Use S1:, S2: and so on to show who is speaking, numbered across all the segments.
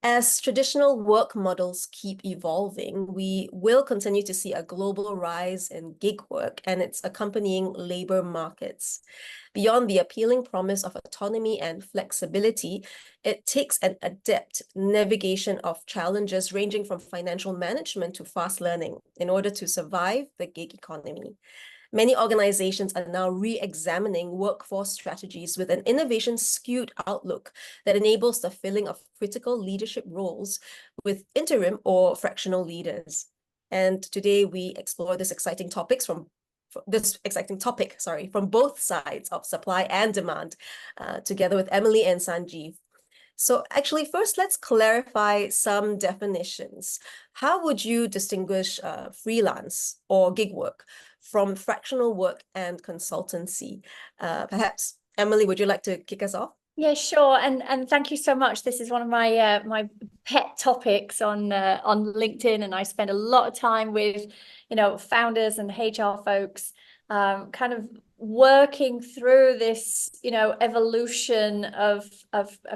S1: As traditional work models keep evolving, we will continue to see a global rise in gig work and its accompanying labor markets. Beyond the appealing promise of autonomy and flexibility, it takes an adept navigation of challenges ranging from financial management to fast learning in order to survive the gig economy. Many organizations are now re-examining workforce strategies with an innovation-skewed outlook that enables the filling of critical leadership roles with interim or fractional leaders. And today we explore this exciting topic, from both sides of supply and demand, together with Emily and Sanjeev. So actually, first, let's clarify some definitions. How would you distinguish freelance or gig work from fractional work and consultancy? Perhaps, Emily, would you like to kick us off?
S2: Yeah, sure. And thank you so much. This is one of my my pet topics on LinkedIn, and I spend a lot of time with, founders and HR folks, kind of working through this, evolution of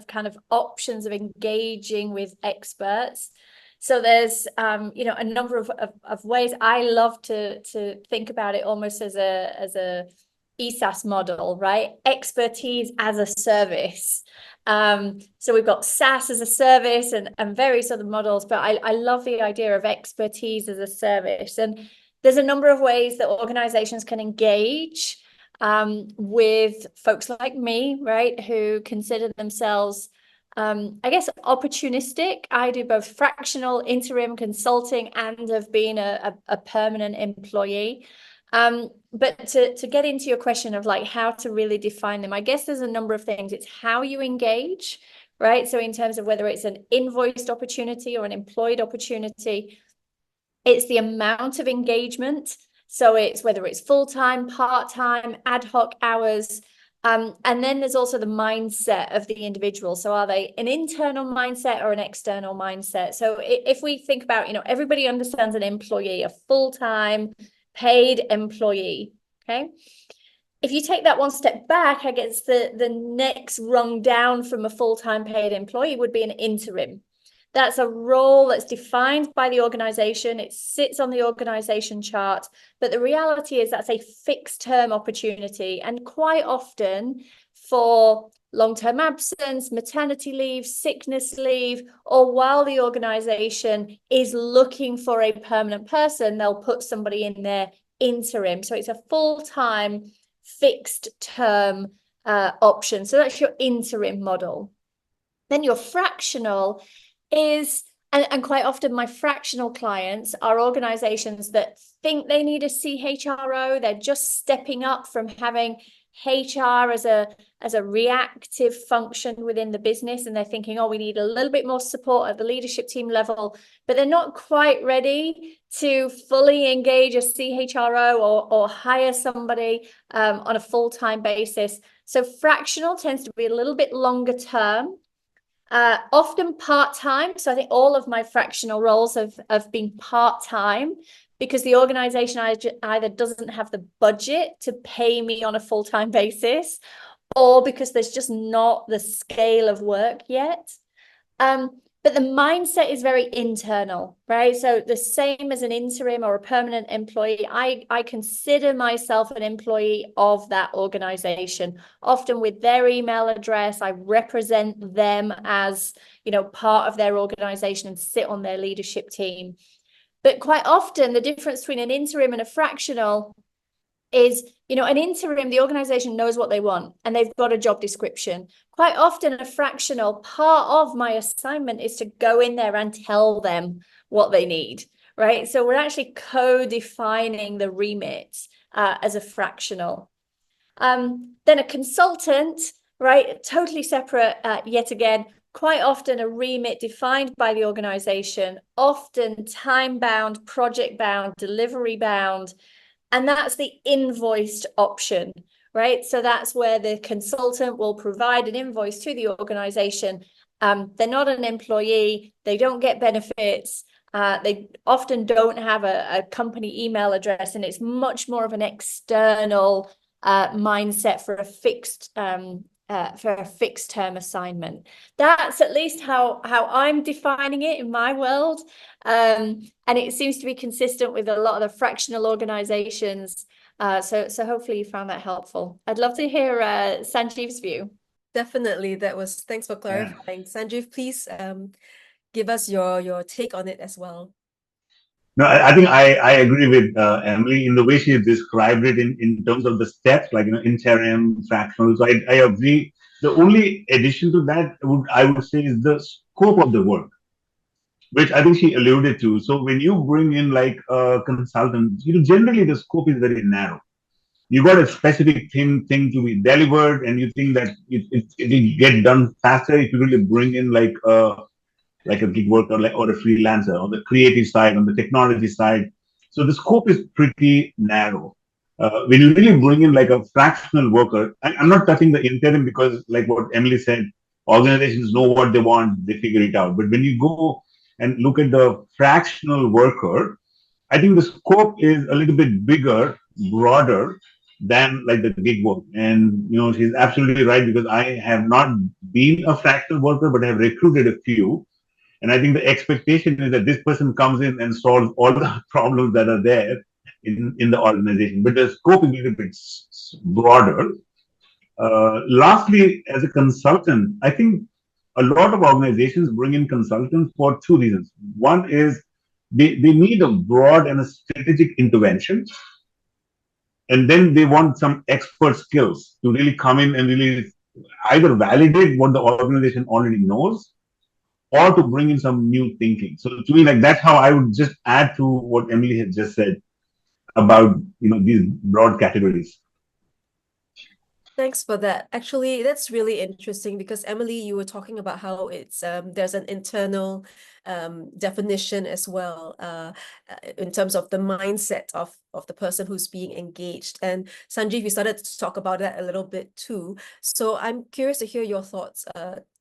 S2: kind of options of engaging with experts. So there's a number of ways. I love to think about it almost as a ESAS model, right? Expertise as a service. So we've got SaaS as a service and various other models, but I love the idea of expertise as a service. And there's a number of ways that organizations can engage with folks like me, right, who consider themselves, I guess, opportunistic. I do both fractional, interim consulting, and have been a permanent employee. But to get into your question of like how to really define them, I guess there's a number of things. It's how you engage, right? So in terms of whether it's an invoiced opportunity or an employed opportunity, it's the amount of engagement. So it's whether it's full-time, part-time, ad hoc hours. And then there's also the mindset of the individual. So are they an internal mindset or an external mindset? So if we think about, everybody understands an employee, a full-time paid employee. Okay. If you take that one step back, I guess the next rung down from a full-time paid employee would be an interim. That's a role that's defined by the organization. It sits on the organization chart, but the reality is that's a fixed term opportunity. And quite often for long-term absence, maternity leave, sickness leave, or while the organization is looking for a permanent person, they'll put somebody in there interim. So it's a full-time fixed term option. So that's your interim model. Then your fractional is, and quite often my fractional clients are organizations that think they need a CHRO. They're just stepping up from having HR as a reactive function within the business, and they're thinking, oh, we need a little bit more support at the leadership team level, but they're not quite ready to fully engage a CHRO or hire somebody on a full-time basis. So fractional tends to be a little bit longer term. Often part-time. So I think all of my fractional roles have been part-time because the organization either doesn't have the budget to pay me on a full-time basis, or because there's just not the scale of work yet. But the mindset is very internal, right? So the same as an interim or a permanent employee, I consider myself an employee of that organization, often with their email address. I represent them as, part of their organization and sit on their leadership team. But quite often the difference between an interim and a fractional is, an interim, the organization knows what they want and they've got a job description. Quite often a fractional, part of my assignment is to go in there and tell them what they need, right? So we're actually co-defining the remit as a fractional. Then a consultant, right? Totally separate yet again. Quite often a remit defined by the organization, often time-bound, project-bound, delivery-bound. And that's the invoiced option, right? So that's where the consultant will provide an invoice to the organization. They're not an employee. They don't get benefits. They often don't have a company email address, and it's much more of an external mindset for a fixed for a fixed term assignment. That's at least how I'm defining it in my world. And it seems to be consistent with a lot of the fractional organizations. So hopefully you found that helpful. I'd love to hear Sanjeev's view.
S1: Definitely, thanks for clarifying. Sanjeev, please give us your take on it as well.
S3: No, I think I agree with Emily in the way she described it in terms of the steps, like, interim, fractional. So I agree. The only addition to that I would say is the scope of the work, which I think she alluded to. So when you bring in like a consultant, generally the scope is very narrow. You got a specific thing to be delivered, and you think that it will get done faster if you really bring in like a gig worker or a freelancer on the creative side, on the technology side. So the scope is pretty narrow. When you really bring in like a fractional worker, I'm not touching the interim because, like what Emily said, organizations know what they want, they figure it out. But when you go and look at the fractional worker, I think the scope is a little bit bigger, broader than like the gig work. And she's absolutely right, because I have not been a fractional worker, but I have recruited a few. And I think the expectation is that this person comes in and solves all the problems that are there in the organization. But the scope is a little bit broader. Lastly, as a consultant, I think a lot of organizations bring in consultants for two reasons. One is they need a broad and a strategic intervention. And then they want some expert skills to really come in and really either validate what the organization already knows, or to bring in some new thinking. So to me, like, that's how I would just add to what Emily had just said about these broad categories.
S1: Thanks for that. Actually, that's really interesting because Emily, you were talking about how it's there's an internal definition as well in terms of the mindset of the person who's being engaged. And Sanjeev, you started to talk about that a little bit too. So I'm curious to hear your thoughts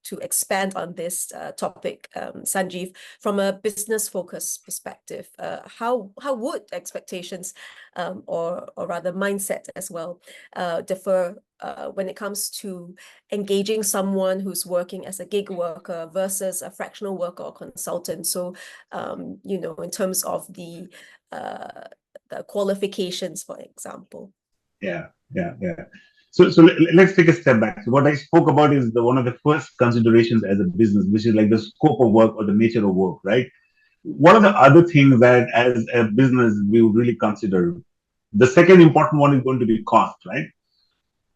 S1: to expand on this topic, Sanjeev, from a business focus perspective. How would expectations or rather mindset as well differ when it comes to engaging someone who's working as a gig worker versus a fractional worker or consultant? So, in terms of the qualifications, for example.
S3: Yeah. So let's take a step back. So what I spoke about is one of the first considerations as a business, which is like the scope of work or the nature of work, right? What are the other things that as a business we would really consider? The second important one is going to be cost, right?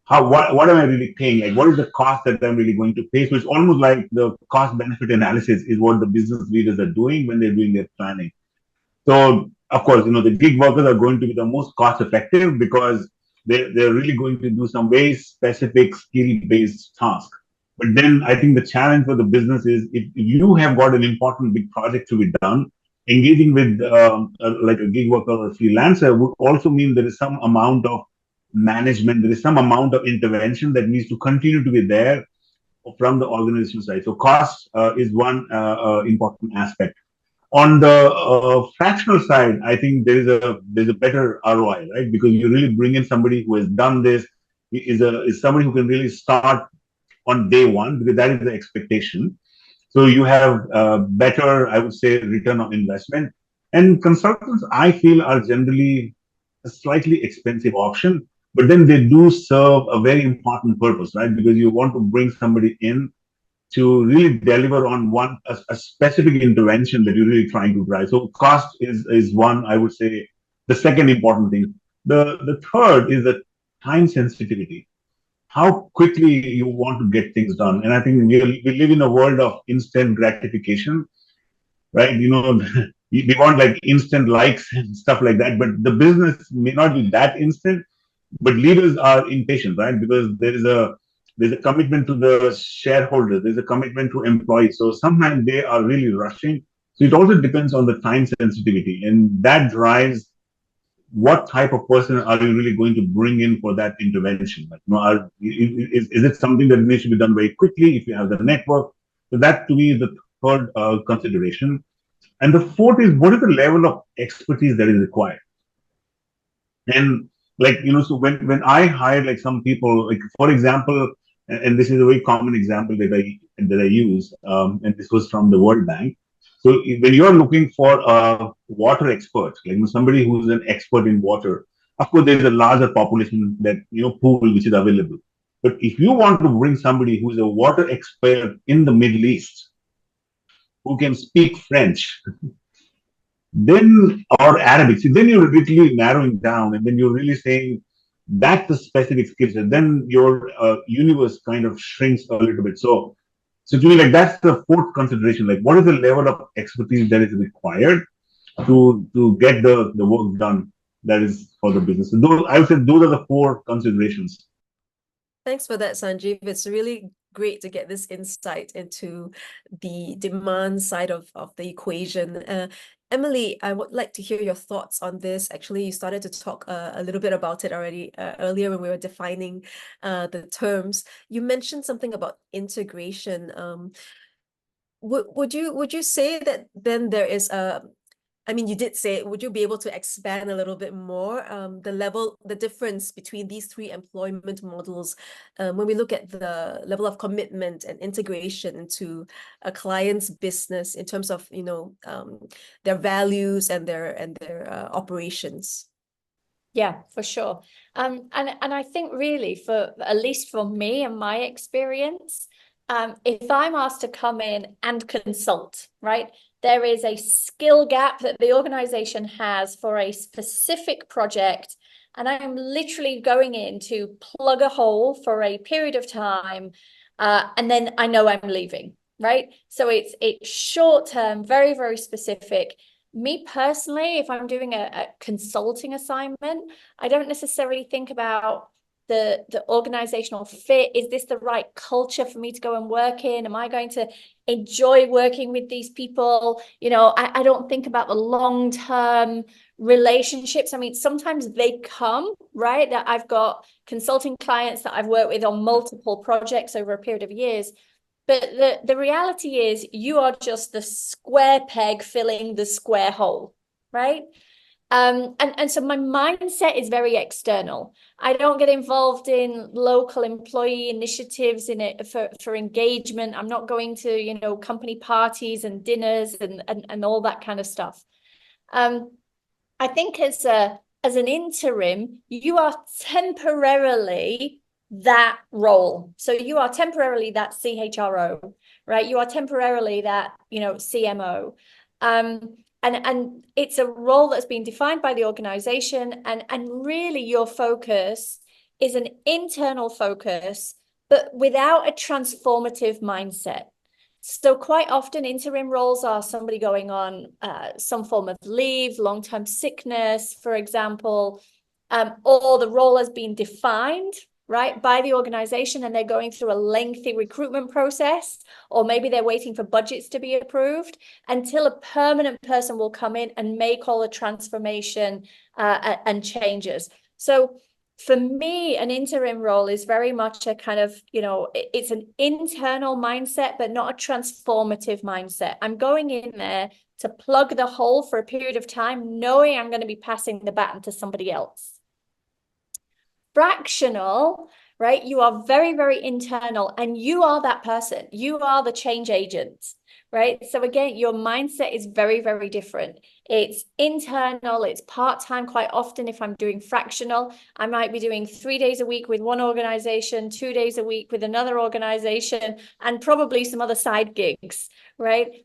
S3: What am I really paying? Like, what is the cost that I'm really going to pay? So it's almost like the cost benefit analysis is what the business leaders are doing when they're doing their planning. So of course, the gig workers are going to be the most cost effective because they're really going to do some very specific skill-based task. But then I think the challenge for the business is if you have got an important big project to be done, engaging with like a gig worker or a freelancer would also mean there is some amount of management, there is some amount of intervention that needs to continue to be there from the organization side. So cost is one important aspect. On the fractional side, I think there's a better ROI, right? Because you really bring in somebody who has done this, is somebody who can really start on day one, because that is the expectation. So you have better, I would say, return on investment. And consultants, I feel, are generally a slightly expensive option, but then they do serve a very important purpose, right? Because you want to bring somebody in to really deliver on a specific intervention that you're really trying to drive. So cost is one, I would say, the second important thing. The third is the time sensitivity. How quickly you want to get things done. And I think we live in a world of instant gratification, right? We want like instant likes and stuff like that, but the business may not be that instant, but leaders are impatient, right? Because there's a commitment to the shareholders, there's a commitment to employees. So sometimes they are really rushing. So it also depends on the time sensitivity, and that drives what type of person are you really going to bring in for that intervention. Like, is it something that needs to be done very quickly if you have the network? So that to me is the third consideration. And the fourth is, what is the level of expertise that is required? And like, so when I hire like some people, like for example, and this is a very common example that I use, and this was from the World Bank. So when you're looking for a water expert, like somebody who's an expert in water, of course there's a larger population that pool which is available. But if you want to bring somebody who's a water expert in the Middle East, who can speak French, then or Arabic, then you're really narrowing down, and then you're really saying that's the specific skill set. Then your universe kind of shrinks a little bit. So to me, like that's the fourth consideration. Like, what is the level of expertise that is required to get the work done that is for the business? So those, I would say, those are the four considerations.
S1: Thanks for that, Sanjeev. It's really great to get this insight into the demand side of the equation. Emily, I would like to hear your thoughts on this. Actually, you started to talk a little bit about it already earlier when we were defining the terms. You mentioned something about integration. Would you say that then there is I mean, you did say, would you be able to expand a little bit more the difference between these three employment models when we look at the level of commitment and integration into a client's business in terms of their values and their operations?
S2: Yeah, for sure. And I think really, for at least for me and my experience, if I'm asked to come in and consult, right, there is a skill gap that the organization has for a specific project, and I am literally going in to plug a hole for a period of time, and then I know I'm leaving, right? So it's short term, very, very specific. Me personally, if I'm doing a consulting assignment, I don't necessarily think about the organizational fit. Is this the right culture for me to go and work in? Am I going to enjoy working with these people? I don't think about the long-term relationships. I mean, sometimes they come, right? That I've got consulting clients that I've worked with on multiple projects over a period of years. But the reality is you are just the square peg filling the square hole, right? And so my mindset is very external. I don't get involved in local employee initiatives in it for engagement. I'm not going to, company parties and dinners and all that kind of stuff. I think as an interim, you are temporarily that role. So you are temporarily that CHRO, right? You are temporarily that, CMO. And it's a role that's been defined by the organization, and really your focus is an internal focus, but without a transformative mindset. So quite often interim roles are somebody going on some form of leave, long-term sickness, for example, or the role has been defined, right, by the organization, and they're going through a lengthy recruitment process, or maybe they're waiting for budgets to be approved until a permanent person will come in and make all the transformation and changes. So for me, an interim role is very much a kind of, it's an internal mindset, but not a transformative mindset. I'm going in there to plug the hole for a period of time, knowing I'm going to be passing the baton to somebody else. Fractional, right? You are very, very internal, and you are that person. You are the change agent, right? So again, your mindset is very, very different. It's internal, it's part-time. Quite often, if I'm doing fractional, I might be doing 3 days a week with one organization, 2 days a week with another organization, and probably some other side gigs, right?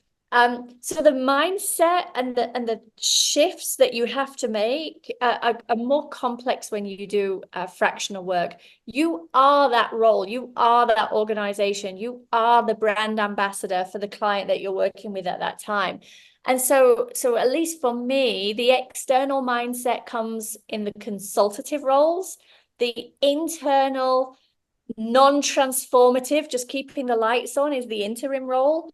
S2: So the mindset and the shifts that you have to make are more complex when you do fractional work. You are that role, you are that organization, you are the brand ambassador for the client that you're working with at that time. And so at least for me, the external mindset comes in the consultative roles, the internal non-transformative, just keeping the lights on, is the interim role.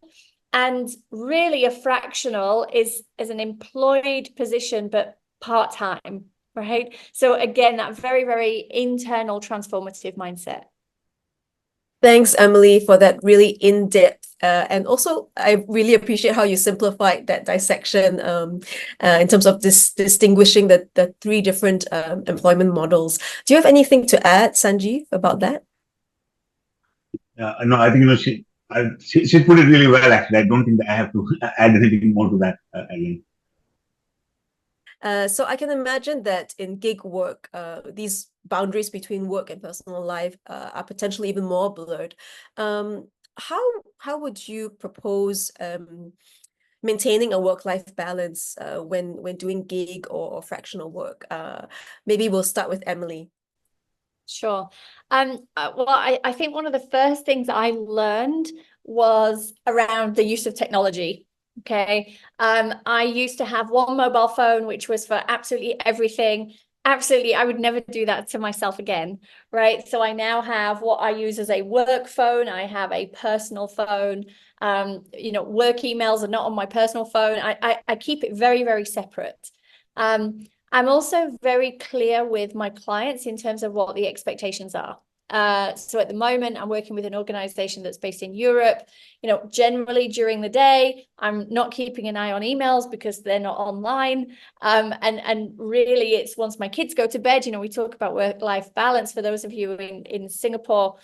S2: And really a fractional is an employed position, but part-time, right? So again, that very, very internal transformative mindset.
S1: Thanks, Emily, for that really in-depth. And also, I really appreciate how you simplified that dissection in terms of distinguishing the three different employment models. Do you have anything to add, Sanjeev, about that?
S3: No, I think she put it really well. Actually, I don't think that I have to add anything more to that, Adeline.
S1: So I can imagine that in gig work, these boundaries between work and personal life are potentially even more blurred. How would you propose maintaining a work-life balance when doing gig or fractional work? Maybe we'll start with Emily.
S2: Sure. Well, I think one of the first things I learned was around the use of technology. Okay. I used to have one mobile phone, which was for absolutely everything. Absolutely, I would never do that to myself again, right? So I now have what I use as a work phone. I have a personal phone. Work emails are not on my personal phone. I keep it very, very separate. I'm also very clear with my clients in terms of what the expectations are. So at the moment, I'm working with an organization that's based in Europe. Generally during the day, I'm not keeping an eye on emails because they're not online. And really, it's once my kids go to bed, we talk about work-life balance. For those of you in Singapore,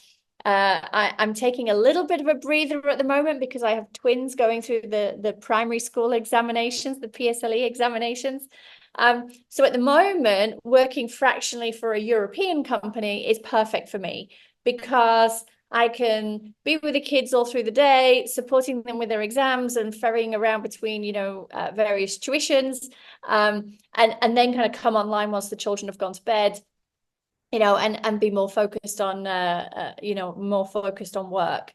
S2: I'm taking a little bit of a breather at the moment because I have twins going through the primary school examinations, the PSLE examinations. So at the moment, working fractionally for a European company is perfect for me because I can be with the kids all through the day, supporting them with their exams and ferrying around between, various tuitions, and then kind of come online once the children have gone to bed, and be more focused on, work.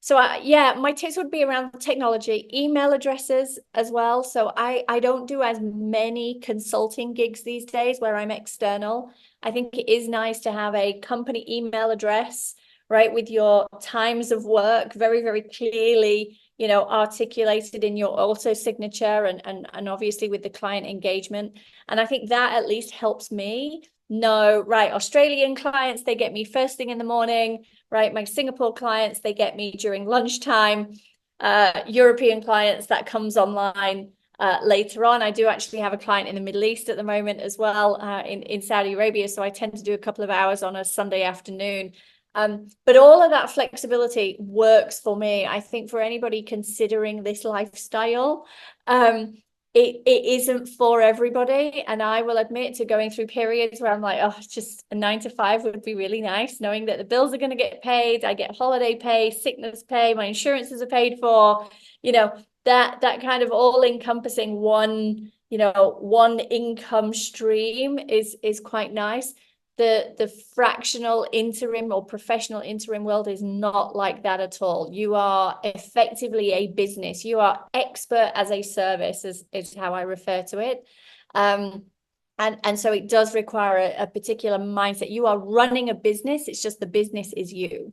S2: So my tips would be around technology, email addresses as well. So I don't do as many consulting gigs these days where I'm external. I think it is nice to have a company email address, right, with your times of work very, very clearly, articulated in your auto signature and obviously with the client engagement. And I think that at least helps me know, right, Australian clients, they get me first thing in the morning. Right, my Singapore clients, they get me during lunchtime. European clients, that comes online later on. I do actually have a client in the Middle East at the moment as well, in Saudi Arabia. So I tend to do a couple of hours on a Sunday afternoon. But all of that flexibility works for me. I think for anybody considering this lifestyle, it isn't for everybody. And I will admit to going through periods where I'm like, oh, just a 9 to 5 would be really nice, knowing that the bills are going to get paid. I get holiday pay, sickness pay, my insurances are paid for, that kind of all encompassing one income stream is quite nice. The fractional interim or professional interim world is not like that at all. You are effectively a business. You are expert as a service, is how I refer to it. And so it does require a particular mindset. You are running a business. It's just the business is you.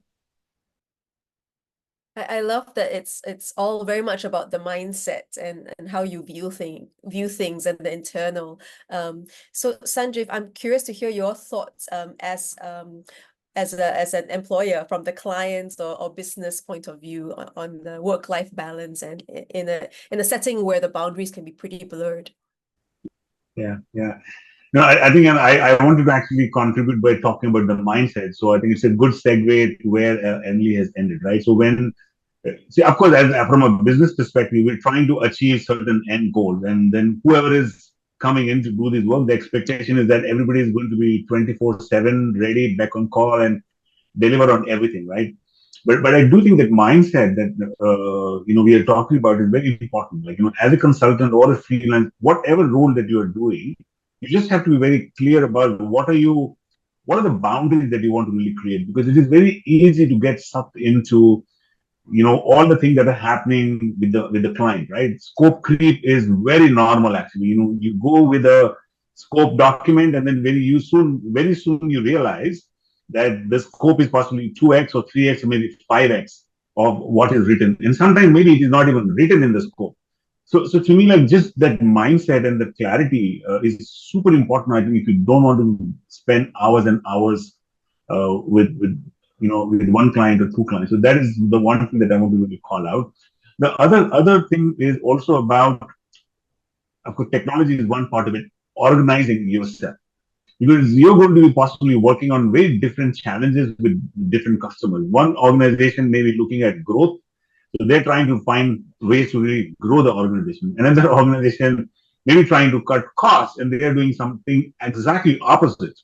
S1: I love that it's all very much about the mindset and how you view things and the internal. So Sanjeev, I'm curious to hear your thoughts as an employer from the client's or business point of view on the work-life balance and in a setting where the boundaries can be pretty blurred.
S3: Yeah. No, I think I wanted to actually contribute by talking about the mindset. So I think it's a good segue to where Emily has ended, right? So see, of course, from a business perspective, we're trying to achieve certain end goals. And then whoever is coming in to do this work, the expectation is that everybody is going to be 24/7 ready, back on call and deliver on everything, right? But I do think that mindset that we are talking about is very important. Like, as a consultant or a freelance, whatever role that you are doing, you just have to be very clear about what are the boundaries that you want to really create, because it is very easy to get sucked into all the things that are happening with the client, right? Scope creep is very normal, actually. You go with a scope document, and then very soon you realize that the scope is possibly 2x or 3x or maybe 5x of what is written, and sometimes maybe it is not even written in the scope. So to me, like, just that mindset and the clarity is super important. I think if you don't want to spend hours and hours with one client or two clients. So that is the one thing that I want to really call out. The other thing is also about, of course, technology is one part of it, organizing yourself. because you're going to be possibly working on very different challenges with different customers. One organization may be looking at growth, so they're trying to find ways to really grow the organization. Another organization may be trying to cut costs, and they are doing something exactly opposite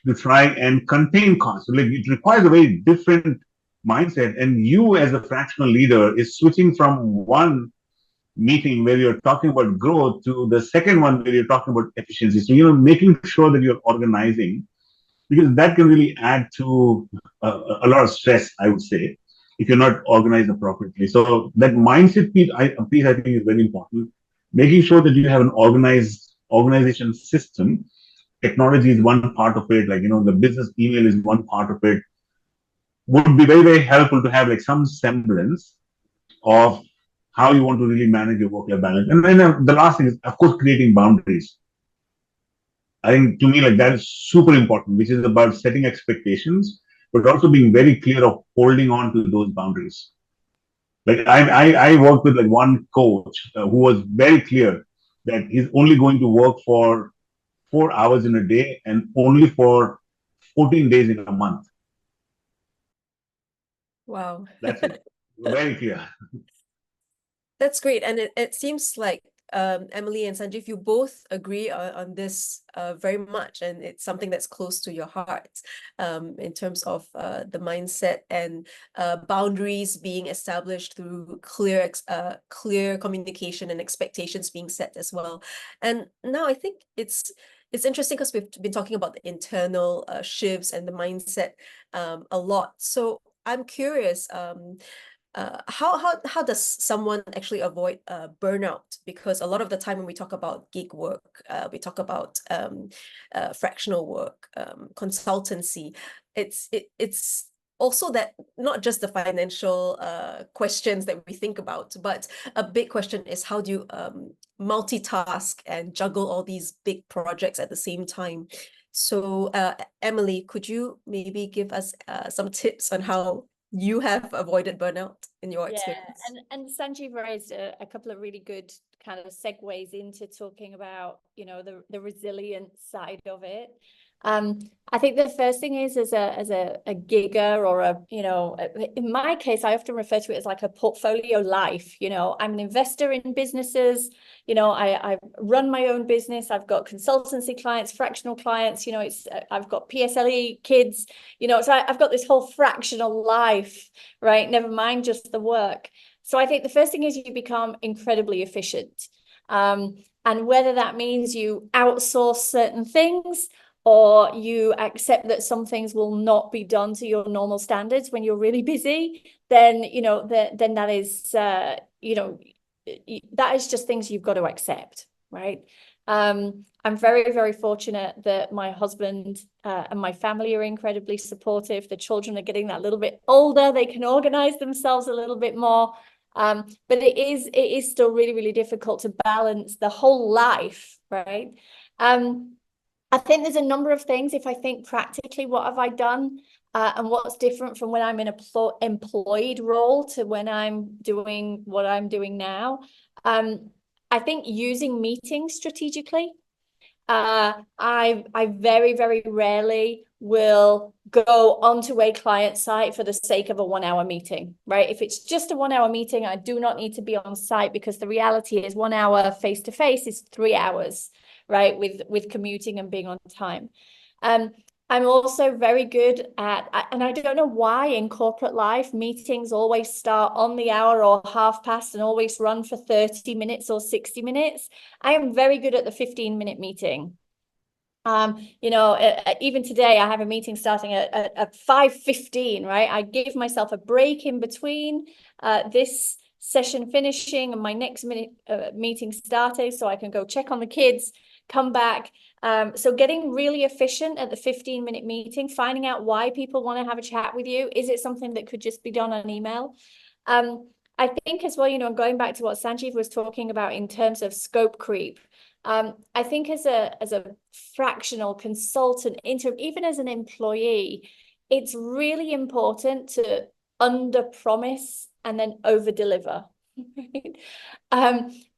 S3: to try and contain costs. So like it requires a very different mindset. And you as a fractional leader is switching from one meeting where you're talking about growth to the second one where you're talking about efficiency. So, making sure that you're organizing, because that can really add to a lot of stress, I would say, if you're not organized appropriately. So that mindset piece I think is very important. Making sure that you have an organized organization system. Technology is one part of it. Like, the business email is one part of it. Would be very, very helpful to have like some semblance of how you want to really manage your work-life balance. And then the last thing is, of course, creating boundaries. I think to me, like that is super important, which is about setting expectations, but also being very clear of holding on to those boundaries. Like I worked with like one coach who was very clear that he's only going to work for 4 hours in a day and only for 14 days in a month.
S1: Wow.
S3: That's it. Very clear.
S1: That's great. And it seems like Emily and Sanjeev, you both agree on this very much. And it's something that's close to your hearts in terms of the mindset and boundaries being established through clear communication and expectations being set as well. And now I think it's interesting because we've been talking about the internal shifts and the mindset a lot. So I'm curious, how does someone actually avoid burnout? Because a lot of the time when we talk about gig work, we talk about fractional work, consultancy. It's also that not just the financial questions that we think about, but a big question is how do you multitask and juggle all these big projects at the same time? So Emily, could you maybe give us some tips on how you have avoided burnout in your experience?
S2: And Sanjeev raised a couple of really good kind of segues into talking about, the resilient side of it. I think the first thing is as a gigger or in my case, I often refer to it as like a portfolio life. I'm an investor in businesses. I run my own business. I've got consultancy clients, fractional clients. I've got PSLE kids. So I've got this whole fractional life, right? Never mind just the work. So I think the first thing is you become incredibly efficient, and whether that means you outsource certain things, or you accept that some things will not be done to your normal standards when you're really busy, then then that is that is just things you've got to accept, right? I'm very, very fortunate that my husband and my family are incredibly supportive. The children are getting that little bit older; they can organize themselves a little bit more. But it is still really, really difficult to balance the whole life, right? I think there's a number of things. If I think practically, what have I done and what's different from when I'm in an employed role to when I'm doing what I'm doing now? I think using meetings strategically. I very, very rarely will go onto a client site for the sake of a 1-hour meeting, right? If it's just a 1-hour meeting, I do not need to be on site, because the reality is 1 hour face-to-face is 3 hours, right? With commuting and being on time. I'm also very good at, and I don't know why in corporate life, meetings always start on the hour or half past and always run for 30 minutes or 60 minutes. I am very good at the 15-minute meeting. Even today I have a meeting starting at 5:15, right? I give myself a break in between this session finishing and my next meeting starting, so I can go check on the kids, come back. So getting really efficient at the 15-minute meeting, finding out why people want to have a chat with you. Is it something that could just be done on email? I think as well, going back to what Sanjeev was talking about in terms of scope creep, I think as a fractional consultant, even as an employee, it's really important to under promise and then over deliver. Right?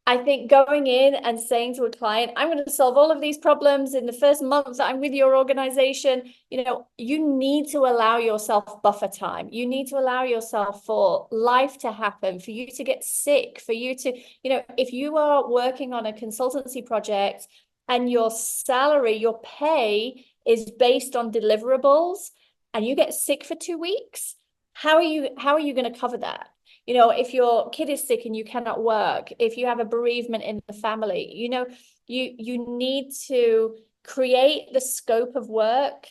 S2: I think going in and saying to a client, I'm going to solve all of these problems in the first month that I'm with your organization, you need to allow yourself buffer time. You need to allow yourself for life to happen, for you to get sick, for you to, if you are working on a consultancy project and your salary, your pay is based on deliverables and you get sick for 2 weeks, how are you going to cover that? If your kid is sick and you cannot work, if you have a bereavement in the family, you need to create the scope of work,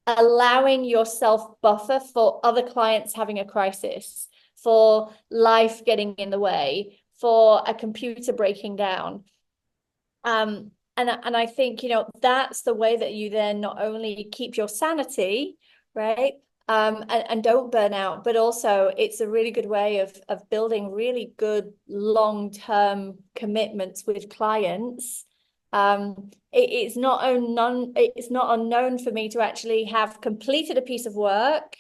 S2: allowing yourself buffer for other clients having a crisis, for life getting in the way, for a computer breaking down. And I think, that's the way that you then not only keep your sanity, right? And don't burn out, but also it's a really good way of building really good long-term commitments with clients. It's not unknown for me to actually have completed a piece of work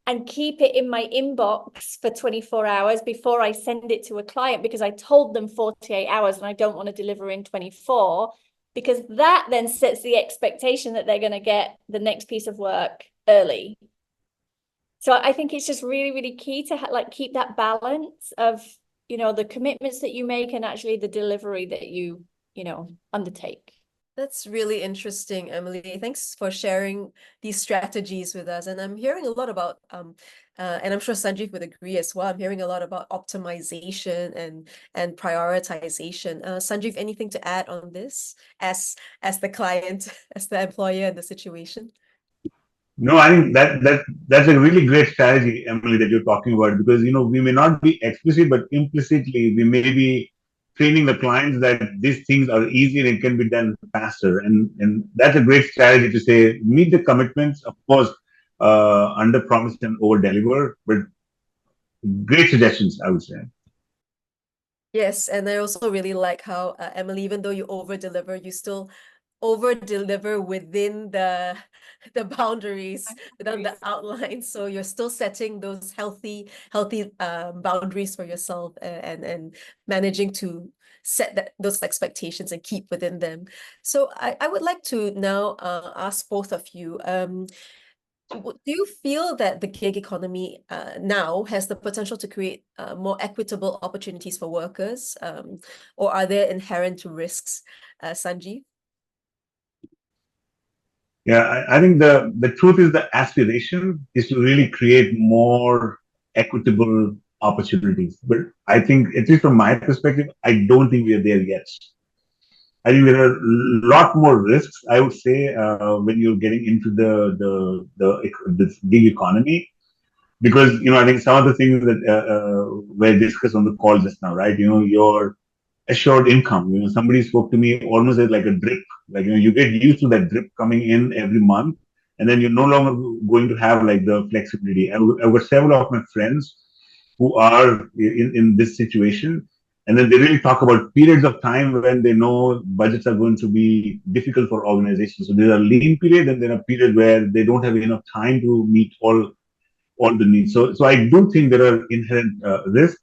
S2: and keep it in my inbox for 24 hours before I send it to a client, because I told them 48 hours and I don't want to deliver in 24, because that then sets the expectation that they're going to get the next piece of work early. So I think it's just really, really key to keep that balance of, the commitments that you make and actually the delivery that you undertake.
S1: That's really interesting, Emily. Thanks for sharing these strategies with us. And I'm hearing a lot about, and I'm sure Sanjeev would agree as well. I'm hearing a lot about optimization and prioritization. Sanjeev, anything to add on this as the client, as the employer in the situation?
S3: No, I think that's a really great strategy, Emily, that you're talking about, because we may not be explicit, but implicitly we may be training the clients that these things are easy and it can be done faster, and that's a great strategy to say meet the commitments, of course, under promise and over deliver. But great suggestions, I would say.
S1: Yes, and I also really like how Emily, even though you over deliver, you still over deliver within the boundaries, within the outlines. So you're still setting those healthy boundaries for yourself, and managing to set those expectations and keep within them. So I would like to now ask both of you, do you feel that the gig economy now has the potential to create more equitable opportunities for workers, or are there inherent risks, Sanjeev?
S3: Yeah, I think the truth is the aspiration is to really create more equitable opportunities. But I think, at least from my perspective, I don't think we are there yet. I think there are a lot more risks, I would say, when you're getting into the gig economy, because I think some of the things that were discussed on the call just now, right? Your assured income. Somebody spoke to me almost as like a drip. Like you get used to that drip coming in every month, and then you're no longer going to have like the flexibility. I've got several of my friends who are in this situation, and then they really talk about periods of time when they know budgets are going to be difficult for organizations. So there's a lean period, and then a period where they don't have enough time to meet all the needs. So I do think there are inherent risks,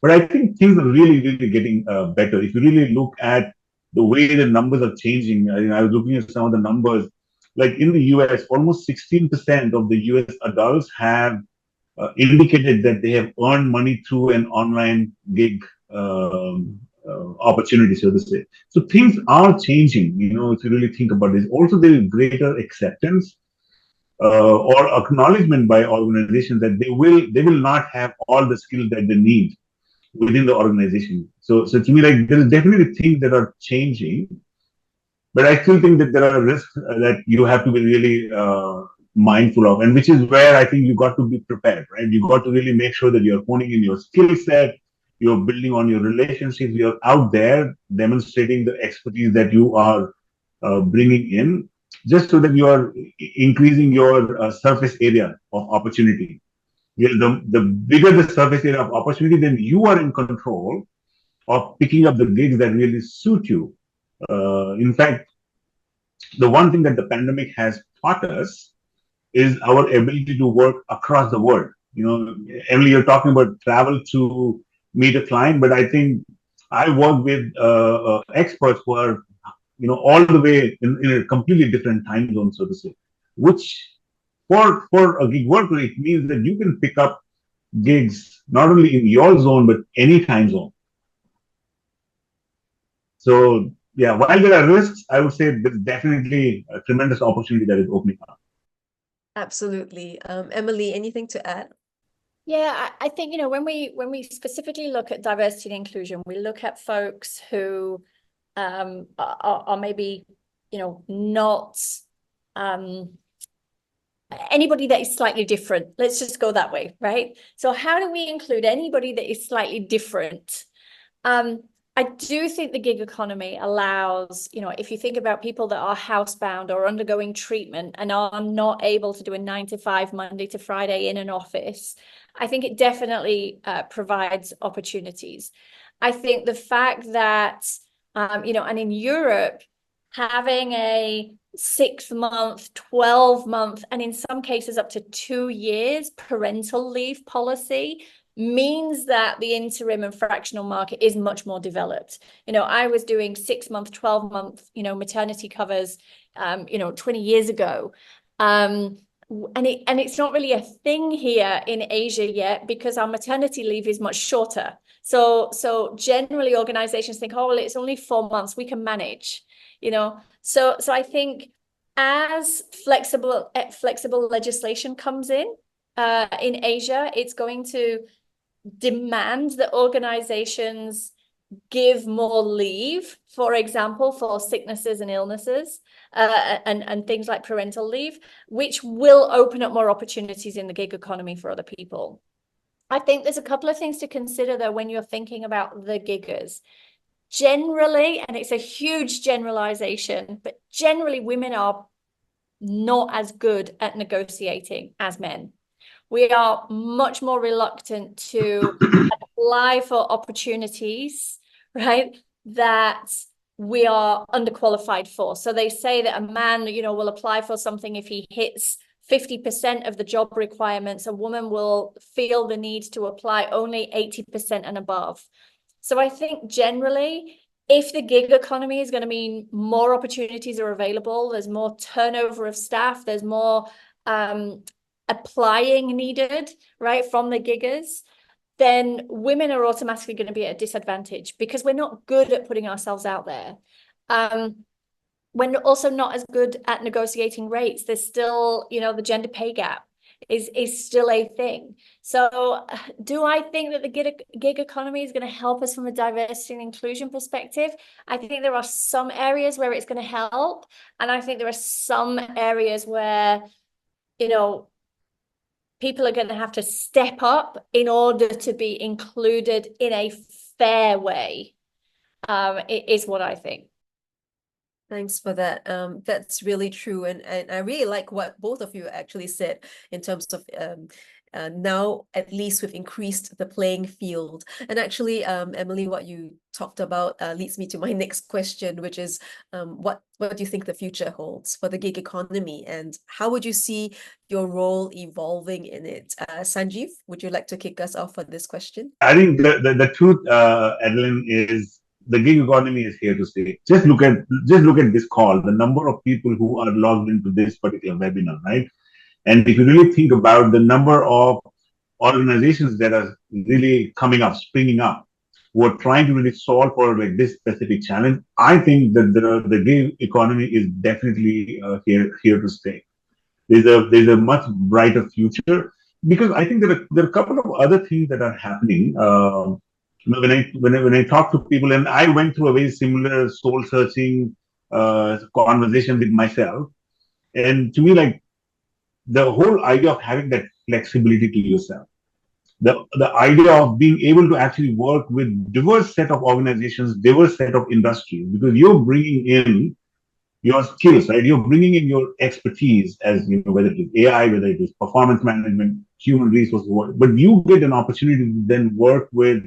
S3: but I think things are really getting better. If you really look at the way the numbers are changing, I was looking at some of the numbers. Like in the US, almost 16% of the US adults have indicated that they have earned money through an online gig opportunity, so to say. So things are changing, if you really think about this. Also, there is greater acceptance or acknowledgement by organizations that they will not have all the skills that they need within the organization. So to me, like, there is definitely things that are changing, but I still think that there are risks that you have to be really mindful of, and which is where I think you got to be prepared, right? You got to really make sure that you're honing in your skill set, you're building on your relationships, you're out there demonstrating the expertise that you are bringing in, just so that you are increasing your surface area of opportunity. The bigger the surface area of opportunity, then you are in control of picking up the gigs that really suit you. In fact, the one thing that the pandemic has taught us is our ability to work across the world. Emily, you're talking about travel to meet a client, but I think I work with experts who are, all the way in a completely different time zone, so to say, which for a gig worker, it means that you can pick up gigs not only in your zone, but any time zone. So yeah, while there are risks, I would say there's definitely a tremendous opportunity that is opening up.
S1: Absolutely. Emily, anything to add?
S2: Yeah, I think, when we specifically look at diversity and inclusion, we look at folks who are maybe, not anybody that is slightly different. Let's just go that way, right? So how do we include anybody that is slightly different? I do think the gig economy allows, if you think about people that are housebound or undergoing treatment and are not able to do a 9 to 5 Monday to Friday in an office, I think it definitely provides opportunities. I think the fact that, and in Europe, having a 6 month, 12 month, and in some cases up to 2 years parental leave policy means that the interim and fractional market is much more developed. I was doing 6 month, 12 month, maternity covers, 20 years ago. And it's not really a thing here in Asia yet because our maternity leave is much shorter. So generally organizations think, oh, well, it's only 4 months, we can manage, So I think as flexible legislation comes in Asia, it's going to demand that organizations give more leave, for example, for sicknesses and illnesses, and things like parental leave, which will open up more opportunities in the gig economy for other people. I think there's a couple of things to consider, though, when you're thinking about the giggers. Generally, and it's a huge generalization, but generally women are not as good at negotiating as men. We are much more reluctant to apply for opportunities, right, that we are underqualified for. So they say that a man, will apply for something if he hits 50% of the job requirements. A woman will feel the need to apply only 80% and above. So I think generally, if the gig economy is going to mean more opportunities are available, there's more turnover of staff, there's more applying needed, right, from the giggers, then women are automatically going to be at a disadvantage because we're not good at putting ourselves out there. We're also not as good at negotiating rates. There's still, the gender pay gap is still a thing. So do I think that the gig economy is going to help us from a diversity and inclusion perspective? I think there are some areas where it's going to help. And I think there are some areas where, people are going to have to step up in order to be included in a fair way, is what I think.
S1: Thanks for that. That's really true. And I really like what both of you actually said in terms of now at least we've increased the playing field. And actually, Emily, what you talked about leads me to my next question, which is what do you think the future holds for the gig economy, and how would you see your role evolving in it? Sanjeev, would you like to kick us off for this question?
S3: I think the truth, Adeline, is the gig economy is here to stay. Just look at this call, the number of people who are logged into this particular webinar, right? And if you really think about the number of organizations that are really coming up, springing up, who are trying to really solve for like this specific challenge, I think that the gig economy is definitely here to stay. There's a much brighter future because I think there are a couple of other things that are happening. When I talk to people, and I went through a very similar soul searching conversation with myself, and to me, like, the whole idea of having that flexibility to yourself, the idea of being able to actually work with diverse set of organizations, diverse set of industries, because you're bringing in your skills, right? You're bringing in your expertise, as whether it is AI, whether it is performance management, human resources, but you get an opportunity to then work with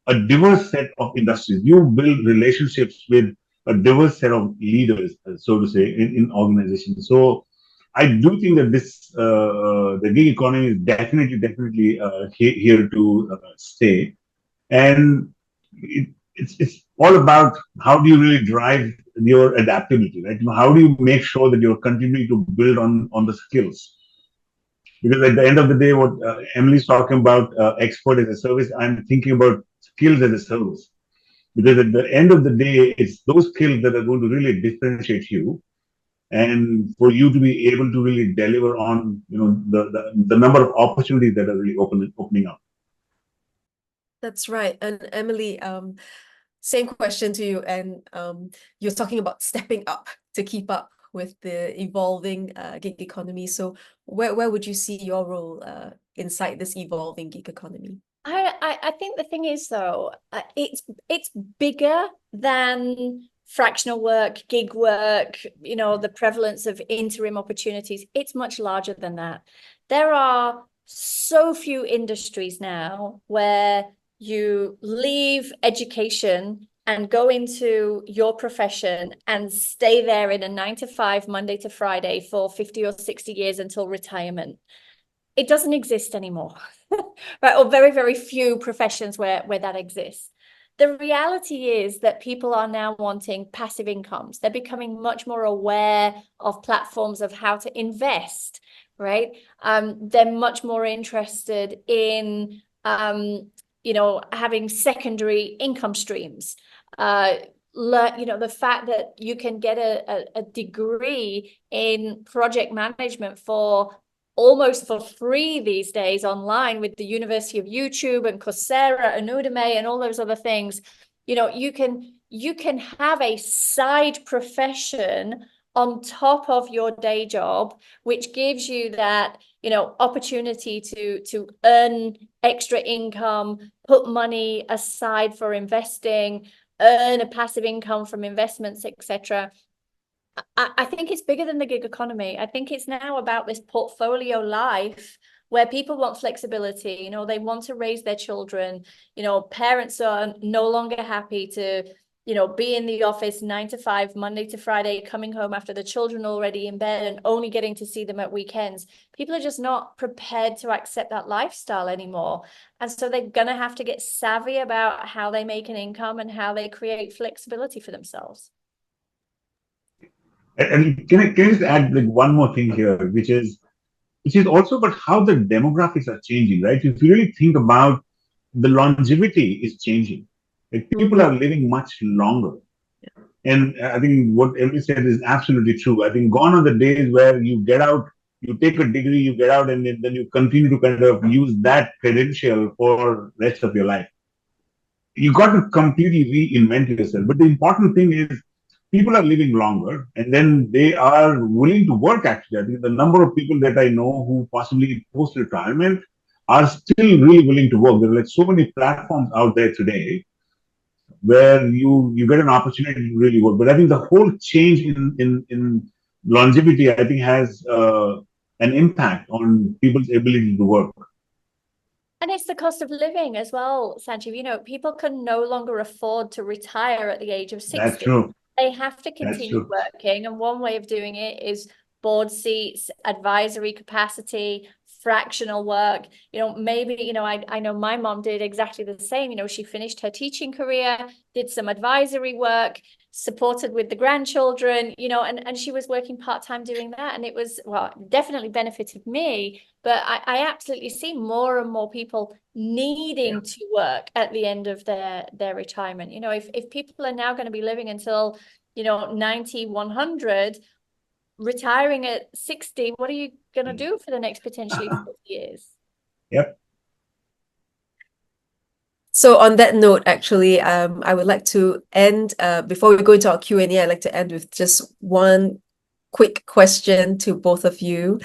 S3: a diverse set of industries. You build relationships with a diverse set of leaders, so to say, in organizations. So I do think that the gig economy is definitely here to stay. And it's all about how do you really drive your adaptability, right? How do you make sure that you're continuing to build on the skills? Because at the end of the day, what Emily's talking about, expert as a service, I'm thinking about skills as a service. Because at the end of the day, it's those skills that are going to really differentiate you, and for you to be able to really deliver on, the number of opportunities that are really opening up.
S1: That's right. And Emily, same question to you. And you're talking about stepping up to keep up with the evolving gig economy. So where would you see your role inside this evolving gig economy?
S2: I think the thing is, though, it's bigger than fractional work, gig work, the prevalence of interim opportunities. It's much larger than that. There are so few industries now where you leave education and go into your profession and stay there in a 9 to 5, Monday to Friday for 50 or 60 years until retirement. It doesn't exist anymore, right? Or very, very few professions where that exists. The reality is that people are now wanting passive incomes. They're becoming much more aware of platforms of how to invest, right? They're much more interested in, having secondary income streams. The fact that you can get a degree in project management almost for free these days online with the University of YouTube and Coursera and Udemy and all those other things. You can have a side profession on top of your day job, which gives you that, opportunity to earn extra income, put money aside for investing, earn a passive income from investments, etc. I think it's bigger than the gig economy. I think it's now about this portfolio life where people want flexibility. They want to raise their children. Parents are no longer happy to, be in the office 9 to 5, Monday to Friday, coming home after the children already in bed and only getting to see them at weekends. People are just not prepared to accept that lifestyle anymore. And so they're going to have to get savvy about how they make an income and how they create flexibility for themselves.
S3: And can I just add like one more thing here, which is also about how the demographics are changing, right? If you really think about the longevity is changing, like people are living much longer. And I think what Emily said is absolutely true. I think gone are the days where you get out, you take a degree, you get out, and then you continue to kind of use that credential for the rest of your life. You got to completely reinvent yourself. But the important thing is people are living longer and then they are willing to work. Actually, I think the number of people that I know who possibly post-retirement are still really willing to work. There are like so many platforms out there today where you get an opportunity to really work. But I think the whole change in longevity, I think, has an impact on people's ability to work.
S2: And it's the cost of living as well, Sanjeev. People can no longer afford to retire at the age of 60.
S3: That's true.
S2: They have to continue working. And one way of doing it is board seats, advisory capacity, fractional work. Maybe, I know my mom did exactly the same. She finished her teaching career, did some advisory work, supported with the grandchildren, and she was working part-time doing that. And it was, definitely benefited me. But I absolutely see more and more people needing to work at the end of their retirement. If people are now going to be living until, 90, 100, retiring at 60, what are you going to do for the next potentially 40 years?
S3: Yep.
S1: So on that note, actually, I would like to end, before we go into our Q&A, I'd like to end with just one quick question to both of you.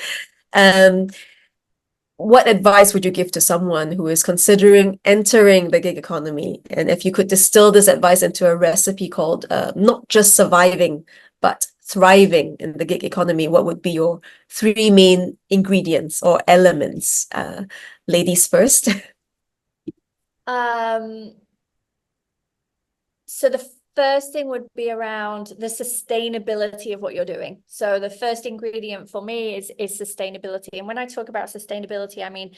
S1: What advice would you give to someone who is considering entering the gig economy? And if you could distill this advice into a recipe called not just surviving, but thriving in the gig economy, what would be your 3 main ingredients or elements? Ladies first.
S2: So the first thing would be around the sustainability of what you're doing. So the first ingredient for me is sustainability. And when I talk about sustainability, I mean,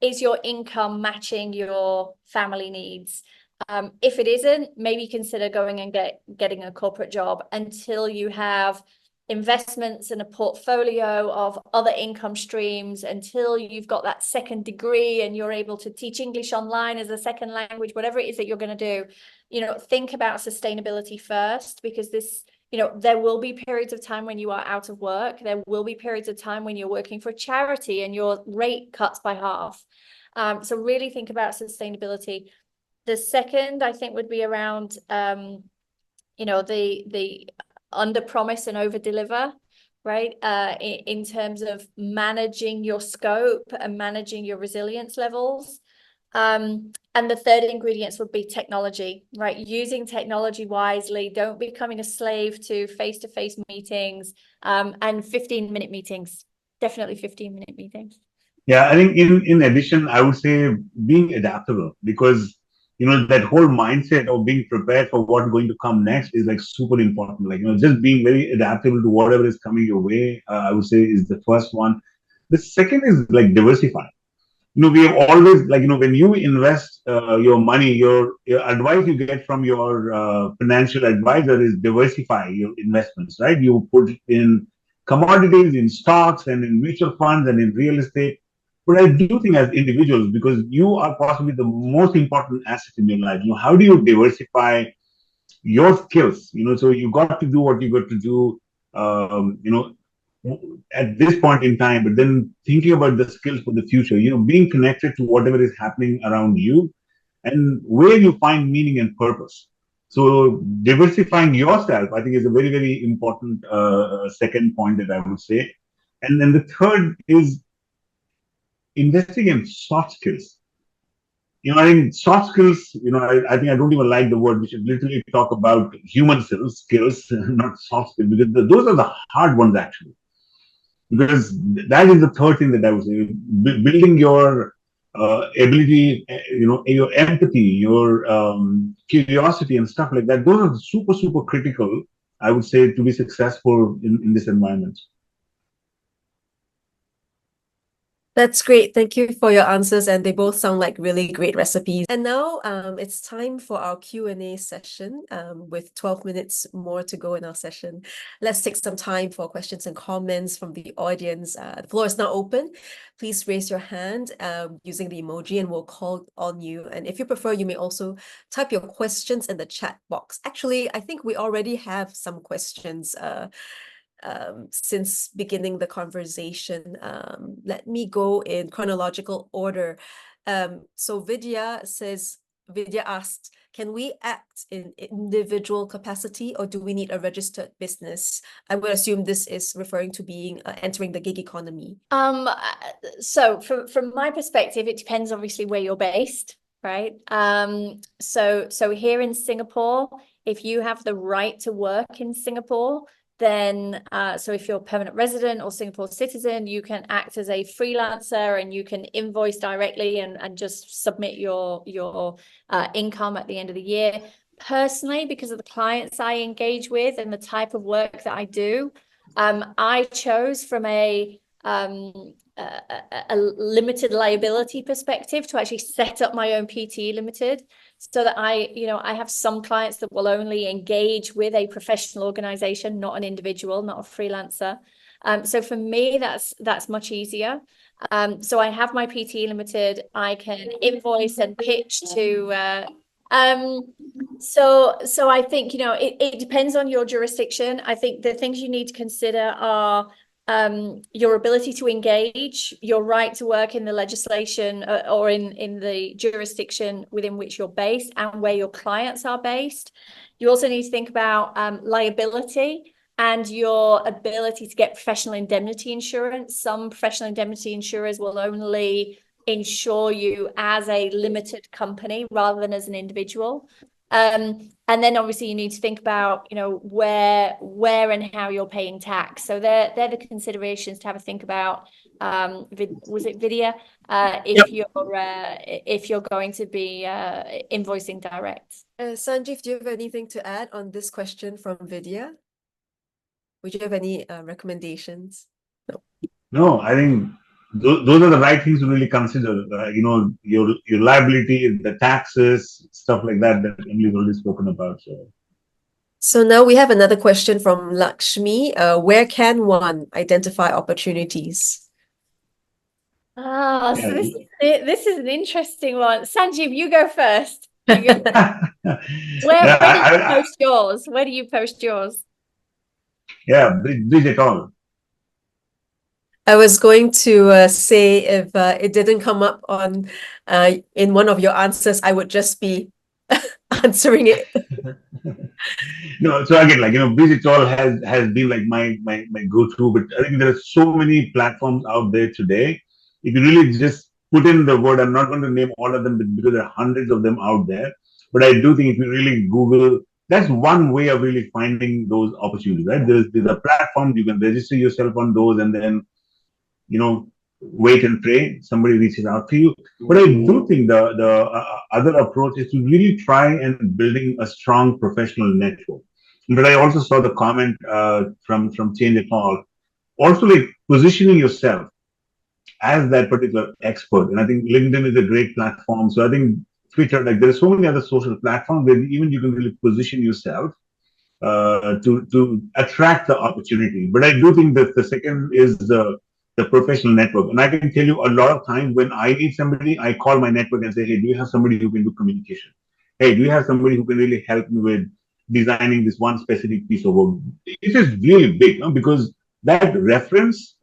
S2: is your income matching your family needs? If it isn't, maybe consider going and getting a corporate job until you have investments and a portfolio of other income streams, until you've got that second degree and you're able to teach English online as a second language, whatever it is that you're going to do. Think about sustainability first, because there will be periods of time when you are out of work. There will be periods of time when you're working for a charity and your rate cuts by half. So really think about sustainability. The second, I think, would be around, the under promise and over deliver, right? In terms of managing your scope and managing your resilience levels. And the third ingredients would be technology, right? Using technology wisely. Don't be becoming a slave to face-to-face meetings, and 15-minute meetings. Definitely 15-minute meetings.
S3: Yeah, I think in addition, I would say being adaptable, because that whole mindset of being prepared for what's going to come next is like super important. Like, just being very adaptable to whatever is coming your way, I would say is the first one. The second is like diversify. We have always, like, when you invest your money, your advice you get from your financial advisor is diversify your investments, right? You put it in commodities, in stocks, and in mutual funds, and in real estate. But I do think as individuals, because you are possibly the most important asset in your life, how do you diversify your skills? So you got to do what you got to do, at this point in time, but then thinking about the skills for the future, being connected to whatever is happening around you and where you find meaning and purpose. So diversifying yourself, I think, is a very, very important second point that I would say. And then the third is investing in soft skills. I think soft skills, I think I don't even like the word. We should literally talk about human skills, not soft skills, because those are the hard ones, actually. Because that is the third thing that I would say. Building your ability, your empathy, your curiosity and stuff like that. Those are super, super critical, I would say, to be successful in this environment.
S1: That's great. Thank you for your answers, and they both sound like really great recipes. And now it's time for our Q&A session with 12 minutes more to go in our session. Let's take some time for questions and comments from the audience. The floor is now open. Please raise your hand using the emoji and we'll call on you. And if you prefer, you may also type your questions in the chat box. Actually, I think we already have some questions since beginning the conversation. Let me go in chronological order. So Vidya asked, can we act in individual capacity, or do we need a registered business? I would assume this is referring to being entering the gig economy.
S2: So from my perspective, it depends obviously where you're based, right? So here in Singapore, if you have the right to work in Singapore, then so if you're a permanent resident or Singapore citizen, you can act as a freelancer and you can invoice directly and just submit your income at the end of the year. Personally, because of the clients I engage with and the type of work that I do, I chose from a limited liability perspective to actually set up my own PT Limited, so that I have some clients that will only engage with a professional organization, not an individual, not a freelancer. So for me, that's much easier. So I have my PT Limited. I can invoice and pitch to. So I think it depends on your jurisdiction. I think the things you need to consider are your ability to engage, your right to work in the legislation or in the jurisdiction within which you're based, and where your clients are based. You also need to think about liability and your ability to get professional indemnity insurance. Some professional indemnity insurers will only insure you as a limited company rather than as an individual. And then obviously you need to think about, where and how you're paying tax. So they're the considerations to have a think about. Was it Vidya? If you're going to be invoicing direct.
S1: Sanjeev, do you have anything to add on this question from Vidya? Would you have any recommendations?
S3: No, I think those are the right things to really consider. Your liability, the taxes, stuff like that Emily's already spoken about.
S1: So now we have another question from Lakshmi. Where can one identify opportunities?
S2: So
S3: Yeah.
S2: this is an interesting one. Sanjeev, you go first. Where do you post yours? Where do you post yours?
S3: Yeah, bridge it all.
S1: I was going to say if it didn't come up on in one of your answers, I would just be answering it.
S3: No, so again, bridge it all has been like my go-to, but I think there are so many platforms out there today. If you really just put in the word, I'm not going to name all of them because there are hundreds of them out there. But I do think if you really Google, that's one way of really finding those opportunities, right? There's a platform you can register yourself on those, and then wait and pray somebody reaches out to you. But I do think the other approach is to really try and building a strong professional network. But I also saw the comment from Change It All, also like positioning yourself as that particular expert. And I think LinkedIn is a great platform. So I think Twitter, like there's so many other social platforms where even you can really position yourself to attract the opportunity. But I do think that the second is the professional network. And I can tell you a lot of times when I need somebody, I call my network and say, hey, do you have somebody who can do communication? Hey, do you have somebody who can really help me with designing this one specific piece of work? It is really big, no? Because that reference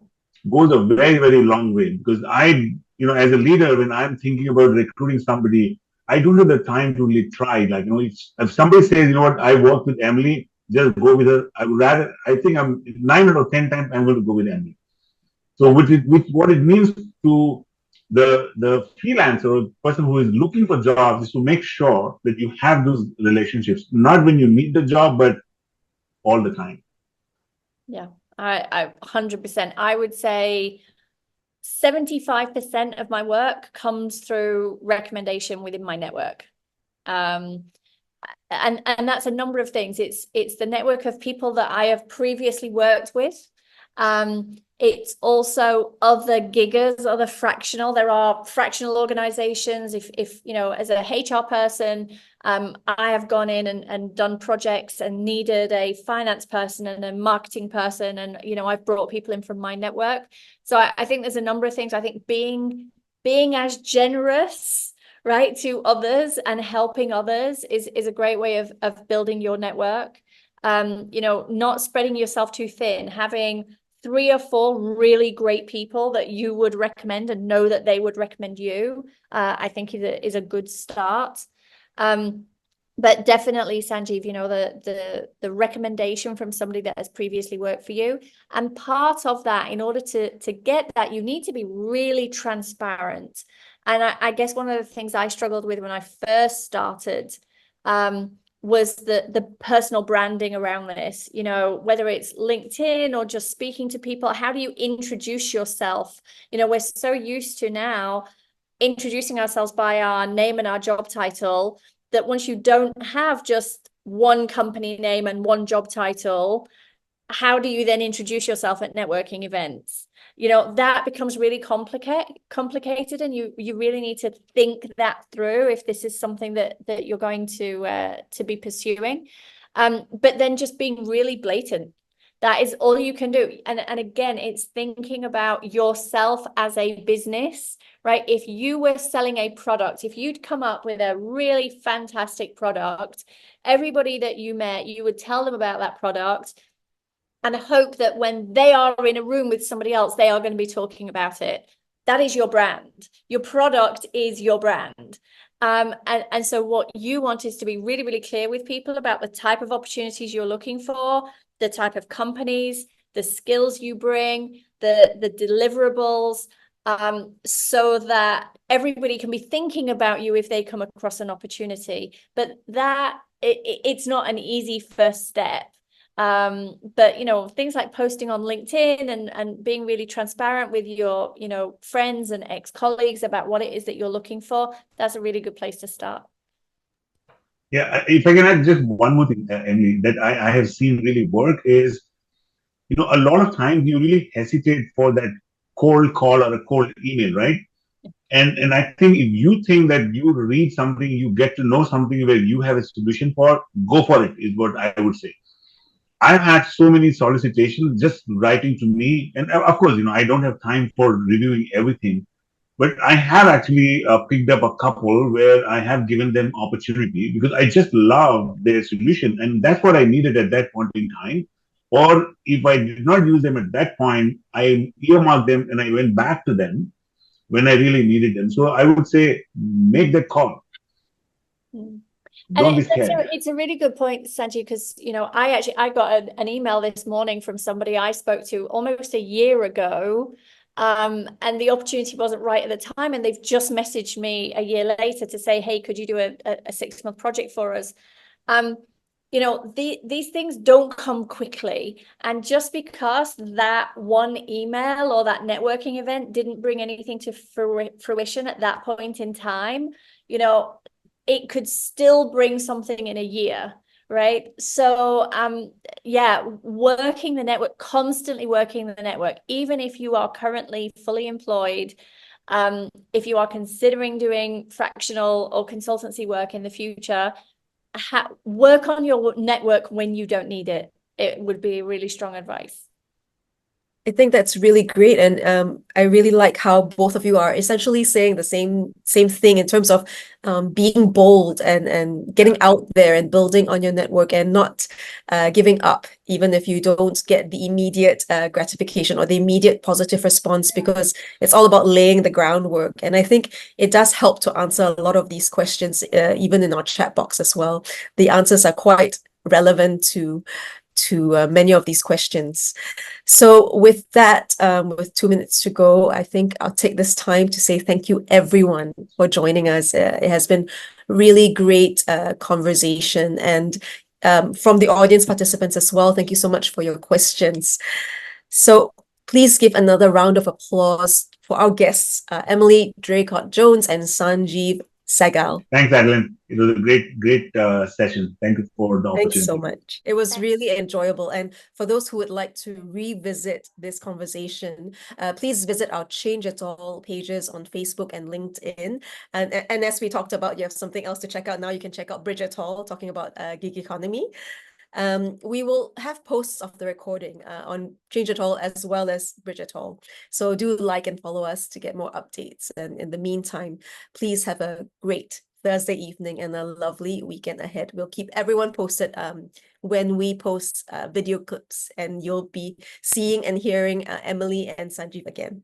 S3: goes a very, very long way. Because as a leader, when I'm thinking about recruiting somebody, I don't have the time to really try. If somebody says, you know what, I work with Emily, just go with her. I think I'm 9 out of 10 times I'm going to go with Emily. So what it means to the freelancer or the person who is looking for jobs is to make sure that you have those relationships, not when you need the job, but all the time.
S2: Yeah, I 100%. I would say 75% of my work comes through recommendation within my network. And that's a number of things. It's the network of people that I have previously worked with. It's also other giggers, other fractional. There are fractional organizations. If as a HR person, I have gone in and done projects and needed a finance person and a marketing person, and I've brought people in from my network. So I think there's a number of things. I think being as generous, right, to others and helping others is a great way of building your network. Not spreading yourself too thin, having 3 or 4 really great people that you would recommend and know that they would recommend you, I think is a good start. But definitely, Sanjeev, the recommendation from somebody that has previously worked for you. And part of that, in order to get that, you need to be really transparent. And I guess one of the things I struggled with when I first started was the personal branding around this, whether it's LinkedIn or just speaking to people. How do you introduce yourself? We're so used to now introducing ourselves by our name and our job title that once you don't have just one company name and one job title, how do you then introduce yourself at networking events? That becomes really complicated, and you really need to think that through if this is something that you're going to be pursuing. But then just being really blatant. That is all you can do. And again, it's thinking about yourself as a business, right? If you were selling a product, if you'd come up with a really fantastic product, everybody that you met, you would tell them about that product and hope that when they are in a room with somebody else, they are going to be talking about it. That is your brand. Your product is your brand. And so what you want is to be really, really clear with people about the type of opportunities you're looking for, the type of companies, the skills you bring, the deliverables, so that everybody can be thinking about you if they come across an opportunity. But it's not an easy first step. But things like posting on LinkedIn and being really transparent with your friends and ex-colleagues about what it is that you're looking for, that's a really good place to start.
S3: Yeah, if I can add just one more thing, Emily, that I have seen really work is, a lot of times you really hesitate for that cold call or a cold email, right? And I think if you think that you read something, you get to know something where you have a solution for, go for it, is what I would say. I've had so many solicitations just writing to me, and of course, I don't have time for reviewing everything, but I have actually picked up a couple where I have given them opportunity because I just love their solution, and that's what I needed at that point in time. Or if I did not use them at that point, I earmarked them and I went back to them when I really needed them. So I would say make that call.
S2: And
S3: Don't be scared.
S2: it's a really good point, Sanjeev, because I got an email this morning from somebody I spoke to almost a year ago, and the opportunity wasn't right at the time, and they've just messaged me a year later to say, hey, could you do a 6-month project for us? These things don't come quickly, and just because that one email or that networking event didn't bring anything to fruition at that point in time, it could still bring something in a year, right? So working the network, constantly working the network, even if you are currently fully employed, if you are considering doing fractional or consultancy work in the future, work on your network when you don't need it. It would be really strong advice.
S1: I think that's really great, and I really like how both of you are essentially saying the same thing in terms of being bold and getting out there and building on your network and not giving up, even if you don't get the immediate gratification or the immediate positive response, because it's all about laying the groundwork. And I think it does help to answer a lot of these questions, even in our chat box as well. The answers are quite relevant to many of these questions. So with that, with 2 minutes to go, I think I'll take this time to say thank you everyone for joining us. It has been really great conversation, and from the audience participants as well, thank you so much for your questions. So please give another round of applause for our guests, Emily Draycott-Jones and Sanjeev Sehgal.
S3: Thanks, Adeline. It was a great session. Thank you for the opportunity.
S1: Thanks so much. It was really enjoyable. And for those who would like to revisit this conversation, please visit our Change It All pages on Facebook and LinkedIn. And as we talked about, you have something else to check out. Now you can check out Bridge It All, talking about gig economy. We will have posts of the recording on Change It All as well as Bridge It All. So do like and follow us to get more updates. And in the meantime, please have a great Thursday evening and a lovely weekend ahead. We'll keep everyone posted when we post video clips, and you'll be seeing and hearing Emily and Sanjeev again.